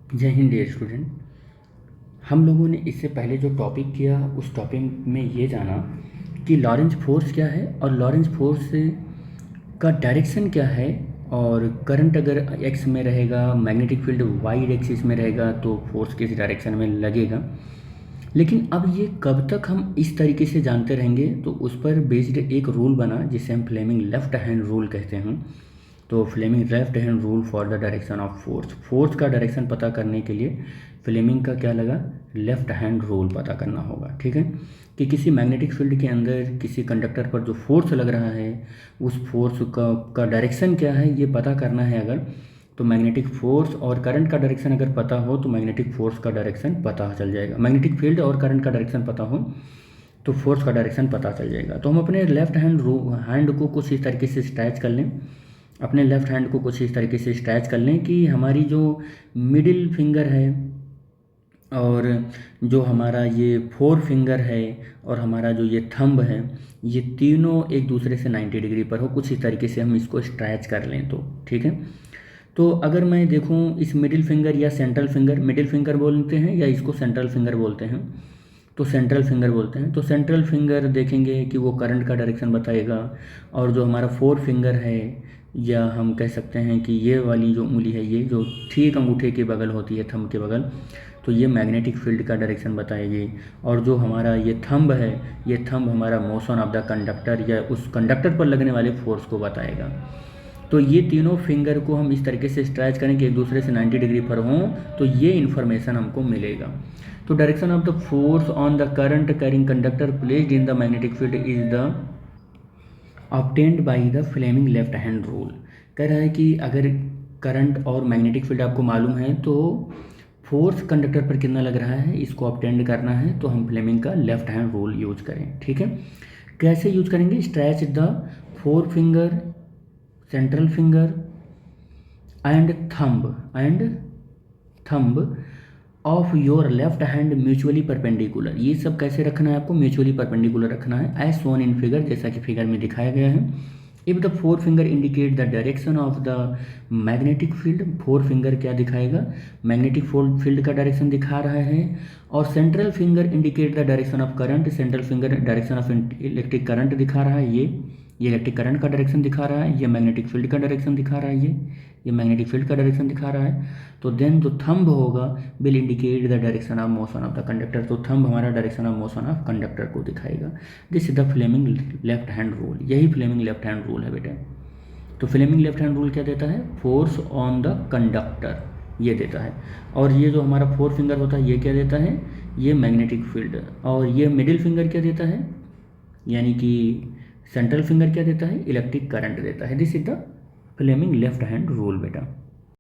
जय Hind dear student. हम लोगों ने इससे पहले जो टॉपिक किया उस टॉपिक में ये जाना कि लॉरेंज फोर्स क्या है और लॉरेंज फोर्स का डायरेक्शन क्या है, और करंट अगर एक्स में रहेगा, मैग्नेटिक फील्ड वाई एक्सिस में रहेगा तो फोर्स किस डायरेक्शन में लगेगा। लेकिन अब ये कब तक हम इस तरीके से जानते रहेंगे, तो उस पर बेस्ड एक रूल बना जिसे हम फ्लेमिंग लेफ्ट हैंड रूल कहते हैं। तो Fleming left hand rule for the direction of force, force का डायरेक्शन पता करने के लिए फ्लेमिंग का क्या लगा, लेफ्ट हैंड रूल पता करना होगा। ठीक है, कि किसी मैग्नेटिक फील्ड के अंदर किसी कंडक्टर पर जो फोर्स लग रहा है उस फोर्स का डायरेक्शन क्या है ये पता करना है। अगर तो मैग्नेटिक फोर्स और करंट का डायरेक्शन अगर पता हो तो मैग्नेटिक फोर्स का डायरेक्शन पता चल जाएगा। मैग्नेटिक फील्ड और करंट का डायरेक्शन पता हो तो फोर्स का डायरेक्शन पता चल जाएगा। तो हम अपने लेफ्ट हैंड को कुछ इस तरीके से स्ट्रेच कर लें, अपने लेफ्ट हैंड को कुछ इस तरीके से स्ट्रेच कर लें कि हमारी जो मिडिल फिंगर है और जो हमारा ये फोर फिंगर है और हमारा जो ये थंब है, ये तीनों एक दूसरे से 90 डिग्री पर हो। कुछ इस तरीके से हम इसको स्ट्रेच कर लें तो ठीक है। तो अगर मैं देखूं इस मिडिल फिंगर या सेंट्रल फिंगर, मिडिल फिंगर बोलते हैं या इसको सेंट्रल फिंगर बोलते हैं, तो सेंट्रल फिंगर बोलते हैं। तो सेंट्रल फिंगर देखेंगे कि वो करंट का डायरेक्शन बताएगा, और जो हमारा फोर फिंगर है या हम कह सकते हैं कि ये वाली जो उंगली है, ये जो ठीक अंगूठे के बगल होती है, थंब के बगल, तो ये मैग्नेटिक फील्ड का डायरेक्शन बताएगी। और जो हमारा ये थंब है, ये थंब हमारा मोशन ऑफ द कंडक्टर या उस कंडक्टर पर लगने वाले फोर्स को बताएगा। तो ये तीनों फिंगर को हम इस तरीके से स्ट्रेच करें कि एक दूसरे से 90 डिग्री पर हों, तो ये इन्फॉर्मेशन हमको मिलेगा। तो direction of the force on the current carrying conductor placed in the magnetic field is the obtained by the Fleming left hand rule. कह रहा है कि अगर करंट और मैग्नेटिक फील्ड आपको मालूम है तो फोर्स कंडक्टर पर कितना लग रहा है इसको ऑब्टेंड करना है, तो हम फ्लेमिंग का लेफ्ट हैंड रूल यूज करें। ठीक है, कैसे यूज करेंगे, stretch the four finger, central finger and thumb of your left hand mutually perpendicular. ये सब कैसे रखना है आपको, म्यूचुअली परपेंडिकुलर रखना है एज शोन इन फिगर, जैसा कि फिगर में दिखाया गया है। If the four finger indicate the direction of the magnetic field, four finger क्या दिखाएगा, मैग्नेटिक फील्ड का डायरेक्शन दिखा रहा है। और central finger indicate the direction of current, central finger direction of electric current दिखा रहा है। ये इलेक्ट्रिक करंट का डायरेक्शन दिखा रहा है, ये मैग्नेटिक फील्ड का डायरेक्शन दिखा रहा है, ये मैग्नेटिक फील्ड का डायरेक्शन दिखा रहा है। तो देन जो थंब होगा will indicate the direction of motion of the conductor, तो थंब हमारा direction of motion of conductor को दिखाएगा। This is the Fleming left hand rule, यही फ्लेमिंग लेफ्ट हैंड रूल है बेटा। तो फ्लेमिंग लेफ्ट हैंड रूल क्या देता है, फोर्स ऑन द कंडक्टर ये देता है। और ये जो हमारा फोर फिंगर होता है ये क्या देता है, ये मैग्नेटिक फील्ड। और ये मिडिल फिंगर क्या देता है, यानी कि सेंट्रल फिंगर क्या देता है, इलेक्ट्रिक करंट देता है। This is the Fleming left hand rule बेटा।